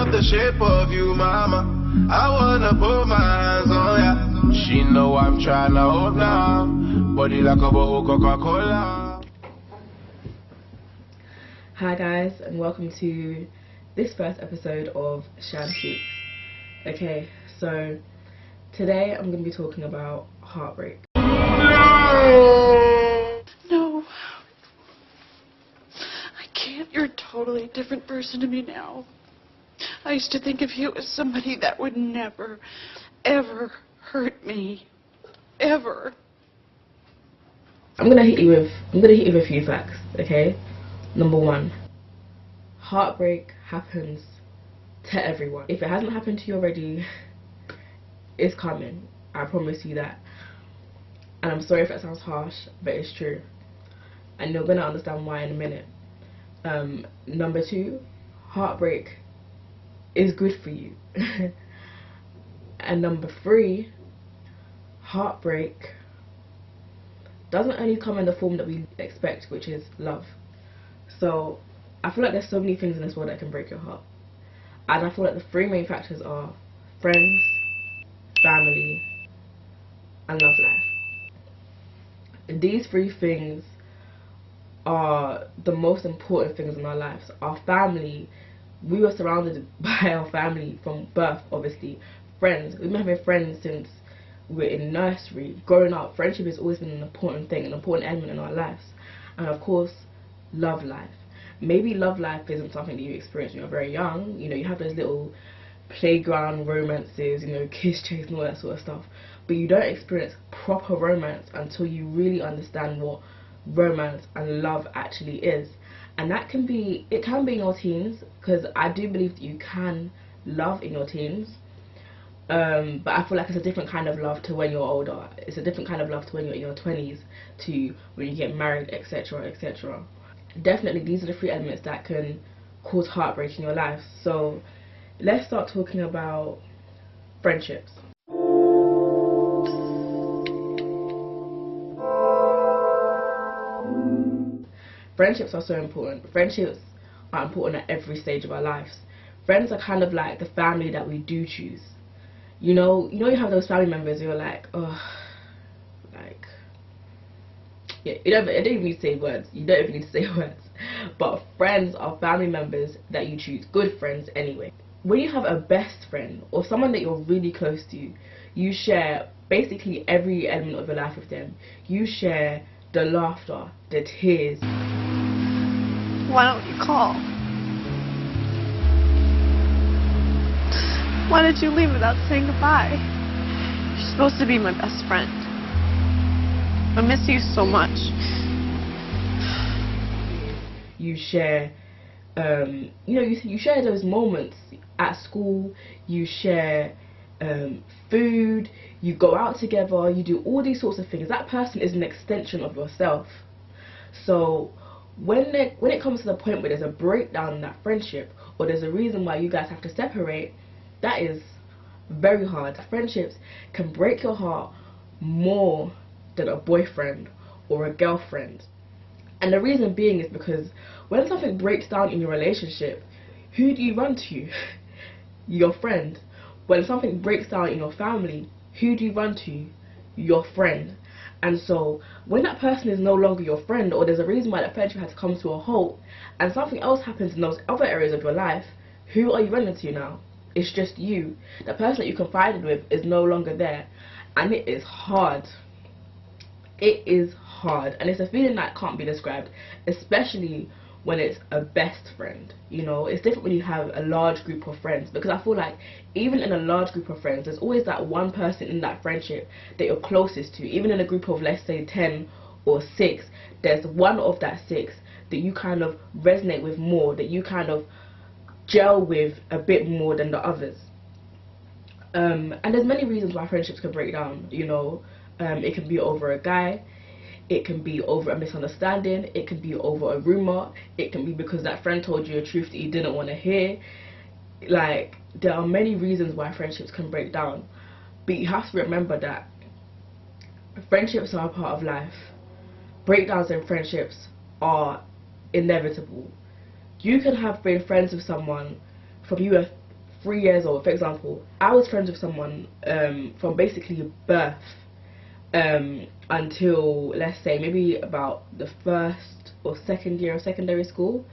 love the shape of you, mama. I wanna put my hands on ya. She know I'm trying to hold now. Body like a bottle Coca-Cola. Hi guys, and welcome to this first episode of ChanSpeaks. Okay, so today I'm going to be talking about heartbreak. No. I can't. You're a totally different person to me now. I used to think of you as somebody that would never, ever hurt me. Ever. I'm gonna hit you with a few facts, okay? Number one, heartbreak happens to everyone. If it hasn't happened to you already, it's coming. I promise you that. And I'm sorry if that sounds harsh, but it's true. And you're gonna understand why in a minute. Number two, heartbreak is good for you. And number three, heartbreak doesn't only come in the form that we expect, which is love. So I feel like there's so many things in this world that can break your heart, and I feel like the three main factors are friends, family, and love life. These three things are the most important things in our lives. Our family, we were surrounded by our family from birth, obviously. Friends, we've been having friends since we were in nursery. Growing up, friendship has always been an important thing, an important element in our lives. And of course, love life. Maybe love life isn't something that you experience when you're very young. You know, you have those little playground romances, you know, kiss chase and all that sort of stuff. But you don't experience proper romance until you really understand what romance and love actually is. And it can be in your teens, because I do believe that you can love in your teens. But I feel like it's a different kind of love to when you're older. It's a different kind of love to when you're in your 20s, to when you get married, etc, etc. Definitely, these are the three elements that can cause heartbreak in your life. So let's start talking about friendships. Friendships are so important. Friendships are important at every stage of our lives. Friends are kind of like the family that we do choose. You know you have those family members who you're like, oh, like, yeah, I don't even need to say words. You don't even need to say words. But friends are family members that you choose. Good friends anyway. When you have a best friend or someone that you're really close to, you share basically every element of your life with them. You share the laughter, the tears. Why don't you call? Why did you leave without saying goodbye? You're supposed to be my best friend. I miss you so much. You share, you share those moments at school. You share food. You go out together. You do all these sorts of things. That person is an extension of yourself. So when it comes to the point where there's a breakdown in that friendship, or there's a reason why you guys have to separate, that is very hard. Friendships can break your heart more than a boyfriend or a girlfriend. And the reason being is because when something breaks down in your relationship, who do you run to? Your friend. When something breaks down in your family, who do you run to? Your friend. And so when that person is no longer your friend, or there's a reason why that friendship had to come to a halt, and something else happens in those other areas of your life, who are you running to now? It's just you. The person that you confided with is no longer there. And it is hard. It is hard. And it's a feeling that can't be described, especially when it's a best friend. You know, it's different when you have a large group of friends, because I feel like even in a large group of friends, there's always that one person in that friendship that you're closest to. Even in a group of, let's say, 10 or 6, there's one of that 6 that you kind of resonate with more, that you kind of gel with a bit more than the others. And there's many reasons why friendships can break down. You know, it can be over a guy, it can be over a misunderstanding, it can be over a rumor, it can be because that friend told you a truth that you didn't want to hear. Like, there are many reasons why friendships can break down, but you have to remember that friendships are a part of life. Breakdowns in friendships are inevitable. You can have been friends with someone from you were 3 years old, for example, I was friends with someone from basically birth until, let's say, maybe about the 1st or 2nd year of secondary school,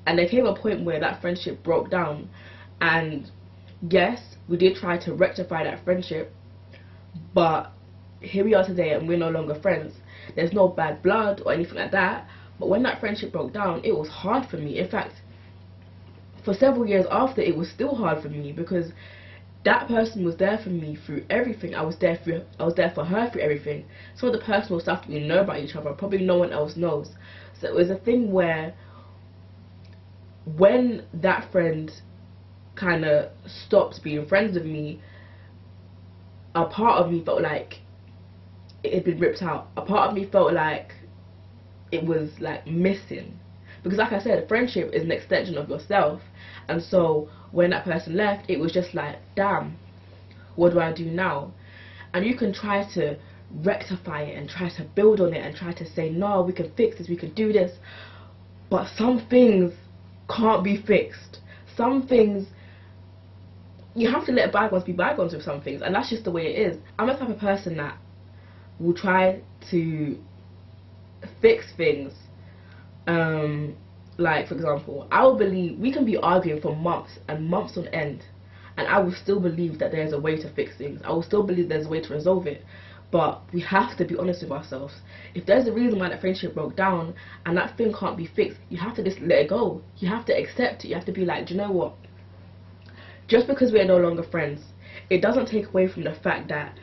and there came a point where that friendship broke down. And yes, we did try to rectify that friendship, but here we are today and we're no longer friends. There's no bad blood or anything like that, but when that friendship broke down, it was hard for me. In fact, for several years after, it was still hard for me, because that person was there for me through everything. I was there for her through everything. Some of the personal stuff that we know about each other, probably no one else knows. So it was a thing where when that friend kind of stopped being friends with me, a part of me felt like it had been ripped out. A part of me felt like it was like missing, because like I said, friendship is an extension of yourself. And so when that person left, it was just like, damn, what do I do now? And you can try to rectify it and try to build on it and try to say, no, we can fix this, we can do this, but some things can't be fixed. Some things, you have to let bygones be bygones with some things, and that's just the way it is. I'm the type of person that will try to fix things. Like, for example, I will believe we can be arguing for months and months on end, and I will still believe that there's a way to fix things. I will still believe there's a way to resolve it. But we have to be honest with ourselves. If there's a reason why that friendship broke down and that thing can't be fixed, you have to just let it go. You have to accept it. You have to be like, do you know what? Just because we are no longer friends, it doesn't take away from the fact that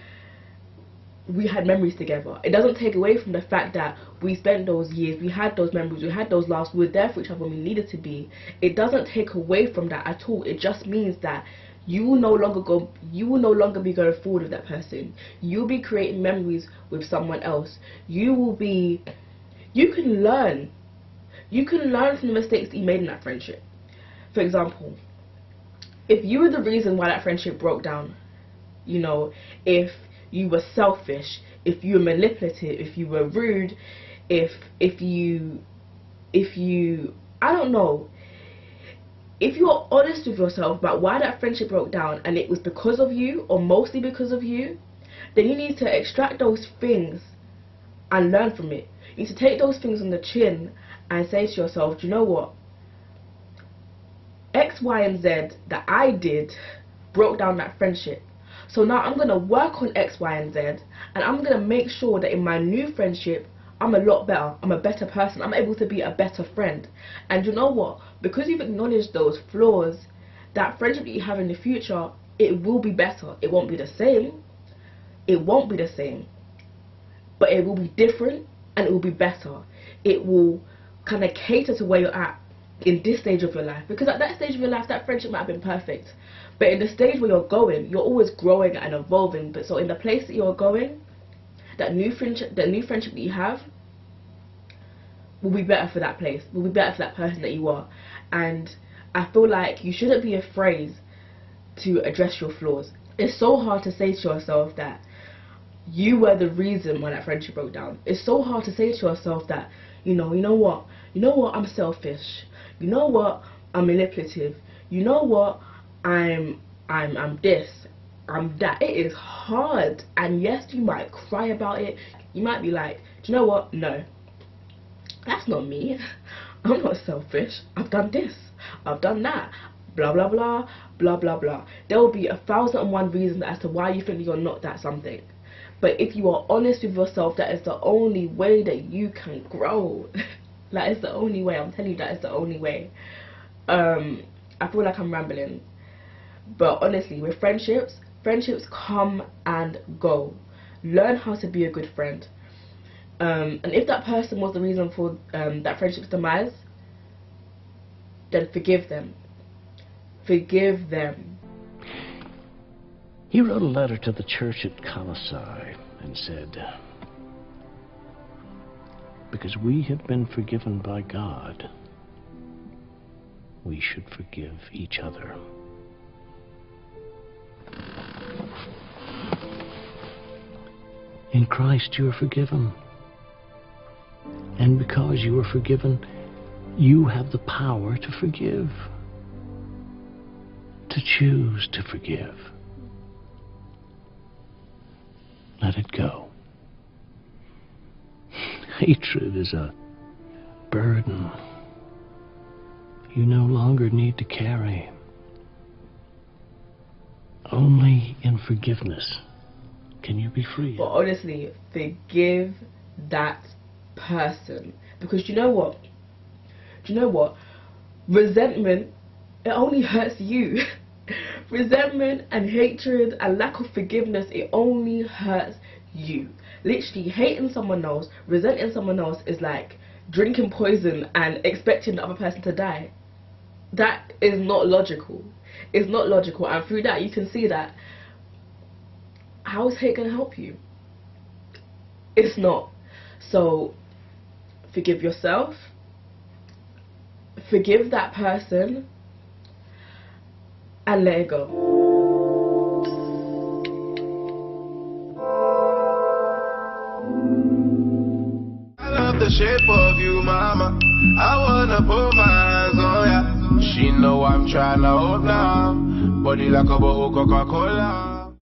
we had memories together. It doesn't take away from the fact that we spent those years, we had those memories, we had those laughs, we were there for each other when we needed to be. It doesn't take away from that at all. It just means that you will no longer be going forward with that person. You'll be creating memories with someone else. You can learn from the mistakes that you made in that friendship. For example, if you were the reason why that friendship broke down, you know, if you were selfish, if you were manipulative, if you were rude, if you I don't know, if you're honest with yourself about why that friendship broke down and it was because of you or mostly because of you, then you need to extract those things and learn from it. You need to take those things on the chin and say to yourself, do you know what? X, Y, and Z that I did broke down that friendship. So now I'm going to work on X, Y, and Z, and I'm going to make sure that in my new friendship, I'm a lot better. I'm a better person. I'm able to be a better friend. And you know what? Because you've acknowledged those flaws, that friendship that you have in the future, it will be better. It won't be the same. It won't be the same. But it will be different, and it will be better. It will kind of cater to where you're at in this stage of your life. Because at that stage of your life, that friendship might have been perfect. But in the stage where you're going, you're always growing and evolving. But so in the place that you're going, that new friendship that you have will be better for that place, will be better for that person that you are. And I feel like you shouldn't be afraid to address your flaws. It's so hard to say to yourself that you were the reason why that friendship broke down. It's so hard to say to yourself that, you know what, I'm selfish. You know what, I'm manipulative. You know what, I'm this, I'm that. It is hard, and yes, you might cry about it. You might be like, do you know what? No, that's not me. I'm not selfish. I've done this, I've done that, blah blah blah, blah blah blah. There will be 1,001 reasons as to why you think you're not that something. But if you are honest with yourself, that is the only way that you can grow. That is the only way. I'm telling you, that is the only way. I feel like I'm rambling, but honestly, with friendships come and go. Learn how to be a good friend. And if that person was the reason for that friendship's demise, then forgive them. Forgive them. He wrote a letter to the church at Colossae and said, because we have been forgiven by God, we should forgive each other. In Christ you are forgiven. And because you are forgiven, you have the power to forgive. to choose to forgive. Let it go. Hatred is a burden you no longer need to carry. Only in forgiveness can you be free. But honestly, forgive that person. Because you know what? Do you know what? Resentment, it only hurts you. Resentment and hatred and lack of forgiveness, it only hurts you. Literally, hating someone else, resenting someone else is like drinking poison and expecting the other person to die. That is not logical. It's not logical. And through that, you can see that how is hate going to help you? It's not. So, forgive yourself. Forgive that person. And let it go. I love the shape of you, mama. I wanna put my hands on ya. She know I'm tryna hold now. Body like a bottle Coca-Cola.